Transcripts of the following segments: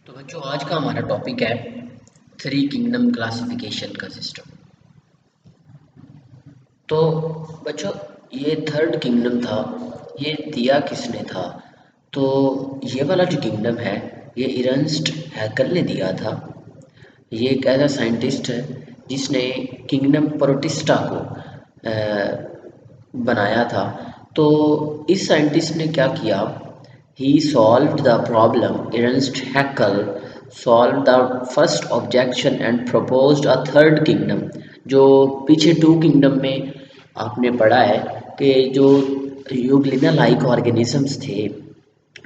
तो बच्चों आज का हमारा टॉपिक है थ्री किंगडम क्लासिफिकेशन का सिस्टम। तो बच्चों ये थर्ड किंगडम था, ये दिया किसने था? तो ये वाला जो किंगडम है ये इरन्स्ट हैकल ने दिया था। ये एक ऐसा साइंटिस्ट है जिसने किंगडम प्रोटिस्टा को बनाया था। तो इस साइंटिस्ट ने क्या किया, he solved the problem. Ernst Haeckel solved the first objection and proposed a third kingdom। जो पीछे टू किंगडम में आपने पढ़ा है कि जो यूग्लिना लाइक ऑर्गेनिजम्स थे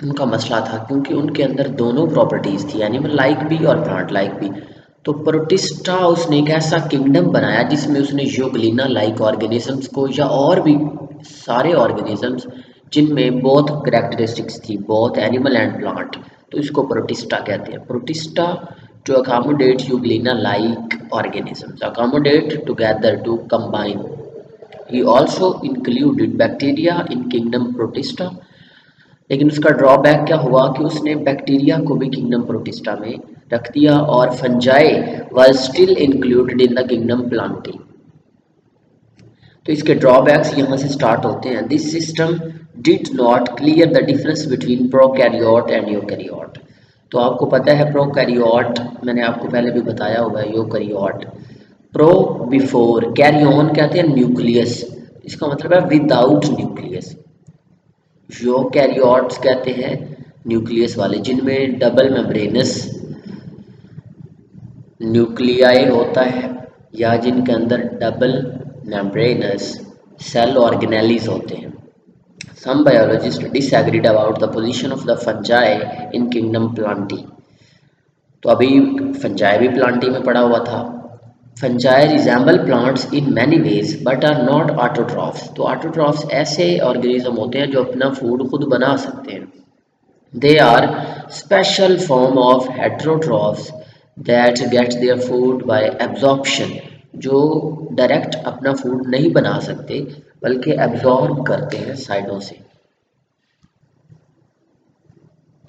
उनका मसला था, क्योंकि उनके अंदर दोनों प्रॉपर्टीज़ थी, एनिमल लाइक भी और प्लांट लाइक भी। तो प्रोटिस्टा उसने एक ऐसा किंगडम बनाया जिसमें उसने यूग्लिना लाइक ऑर्गेनिजम्स को या और भी सारे ऑर्गेनिजम्स जिनमें बहुत करेक्टरिस्टिक्स थी, बहुत एनिमल एंड प्लांट, तो इसको प्रोटिस्टा कहते हैं। Protista to accommodate Euglena like organisms, accommodate together, to combine. He also included bacteria in kingdom Protista. लेकिन उसका ड्रॉबैक क्या हुआ कि उसने बैक्टीरिया को भी किंगडम प्रोटिस्टा में रख दिया और fungi was still included in the kingdom Plantae. तो इसके ड्रॉबैक्स यहाँ से स्टार्ट होते हैं। This system did not clear the difference between prokaryote and eukaryote. तो आपको पता है प्रोकैरियोट, मैंने आपको पहले भी बताया हुआ है, यूकैरियोट प्रो बिफोर, कैरियोन कहते हैं न्यूक्लियस, इसका मतलब है विदाउट न्यूक्लियस। यूकैरियोट्स कहते हैं न्यूक्लियस वाले, जिनमें डबल मेम्ब्रेनस न्यूक्लियाई होता है या जिनके अंदर डबल मेम्ब्रेनस सेल ऑर्गेनेलीज होते हैं। Some biologists disagreed about the position of the fungi in kingdom Plantae. तो अभी फंजाई भी प्लांटी में पड़ा हुआ था। Fungi resemble plants in many ways but are not autotrophs. तो ऑटोट्रॉफ्स ऐसे ऑर्गेनिज्म होते हैं जो अपना फूड खुद बना सकते हैं। They are special form of heterotrophs that get their food by absorption, जो डायरेक्ट अपना फूड नहीं बना सकते बल्कि एब्जॉर्ब करते हैं साइडों से।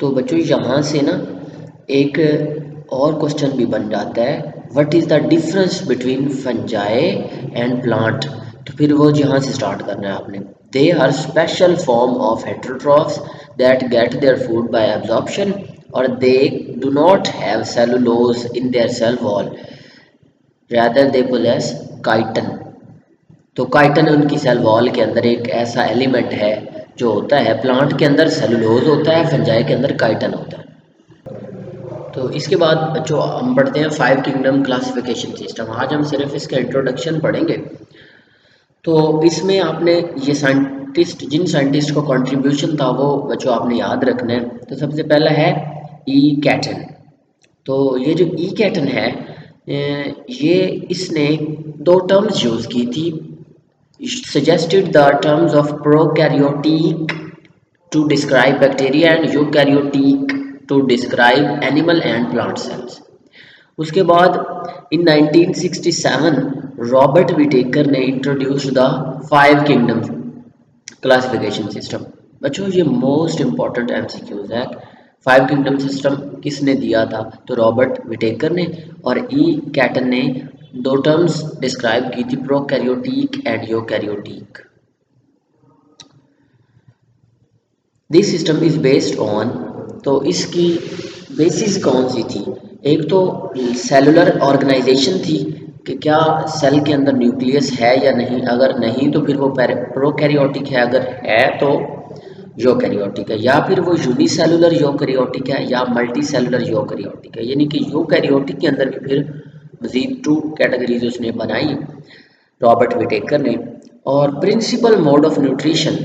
तो बच्चों यहाँ से ना एक और क्वेश्चन भी बन जाता है, what is the difference between fungi and plant. तो फिर वो यहाँ से स्टार्ट करना है आपने। They are special form of heterotrophs that get their food by absorption और they do not have cellulose in their cell wall, rather they possess chitin. तो काइटन उनकी सेल वॉल के अंदर एक ऐसा एलिमेंट है जो होता है, प्लांट के अंदर सेलुलोज होता है, फंजाई के अंदर काइटन होता है। तो इसके बाद बच्चों हम पढ़ते हैं फाइव किंगडम क्लासिफिकेशन सिस्टम। आज हम सिर्फ इसका इंट्रोडक्शन पढ़ेंगे। तो इसमें आपने ये साइंटिस्ट, जिन साइंटिस्ट को कंट्रीब्यूशन था वो बच्चों आपने याद रखना है। तो सबसे पहला है ई कैटन। तो ये जो ई कैटन है ये इसने दो टर्म्स यूज़ की थी, suggested the terms of prokaryotic to describe bacteria and eukaryotic to describe animal and plant cells। उसके बाद इन 1967 रॉबर्ट विटेकर ने introduced the five kingdom classification system. बच्चों ये मोस्ट इंपॉर्टेंट एमसीक्यूज है। फाइव किंगडम सिस्टम किसने दिया था? तो रॉबर्ट विटेकर ने, और ई कैटन ने दो टर्म्स डिस्क्राइब की थी, prokaryotic and eukaryotic. This system is based on, तो इसकी बेसिस कौन सी थी? एक तो सेलुलर ऑर्गेनाइजेशन थी कि क्या सेल के अंदर न्यूक्लियस है या नहीं, अगर नहीं तो फिर वो प्रोकैरियोटिक है, अगर है तो यूकैरियोटिक है, या फिर वो यूनिसेलुलर यूकैरियोटिक है या मल्टी सेलुलर यूकैरियोटिक है। यानी कि यूकैरियोटिक के अंदर भी फिर मजीद टू कैटेगरीज उसने बनाई रॉबर्ट विटेकर ने। और प्रिंसिपल मोड ऑफ न्यूट्रिशन,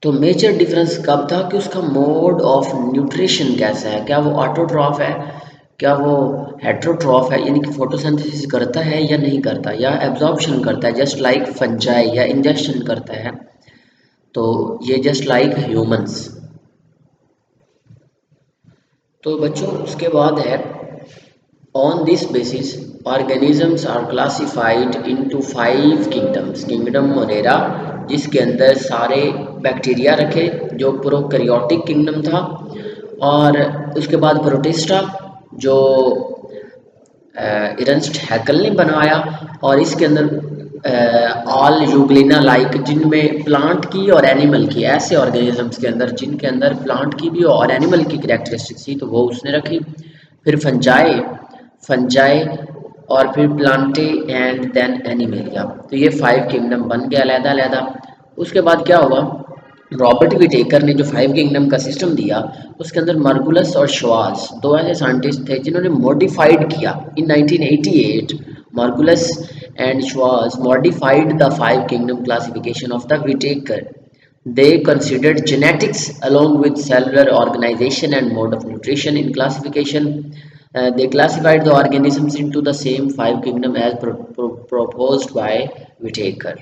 तो मेजर डिफरेंस कब था कि उसका मोड ऑफ न्यूट्रिशन कैसा है, क्या वो ऑटोट्रॉफ है, क्या वो हेट्रोट्रॉफ है, यानी कि फोटोसिंथेसिस करता है या नहीं करता, या एब्जॉर्प्शन करता है जस्ट लाइक फंजाई, या इंजेक्शन करता है, तो ये जस्ट लाइक ह्यूमंस। तो बच्चों उसके बाद है on this basis organisms are classified into five kingdoms. Kingdom Monera जिसके अंदर सारे बैक्टीरिया रखे जो प्रोकैरियोटिक किंगडम था, और उसके बाद प्रोटिस्टा जो इरंस्ट हैकल ने बनवाया, और इसके अंदर ऑल यूग्लिना लाइक, जिनमें प्लांट की और एनिमल की, ऐसे ऑर्गेनिजम्स के अंदर जिनके अंदर प्लांट की भी और एनिमल की करेक्टरिस्टिक्स थी, तो वो उसने रखी। फिर फंजाई, फंजाई और फिर प्लांटे एंड देन एनिमेलिया, तो ये 5 किंगडम बन गया अलहदा अलहदा। उसके बाद क्या हुआ, रॉबर्ट विटेकर ने जो 5 किंगडम का सिस्टम दिया, उसके अंदर मार्गुलस और श्वार्ट्ज दो ऐसे साइंटिस्ट थे जिन्होंने मॉडिफाइड किया in 1988। Margulis and Schwartz modified the 5 kingdom classification of the Whittaker. They considered genetics along with cellular organization and mode of nutrition in classification. They classified the organisms into the same 5 kingdom as proposed by Whitaker.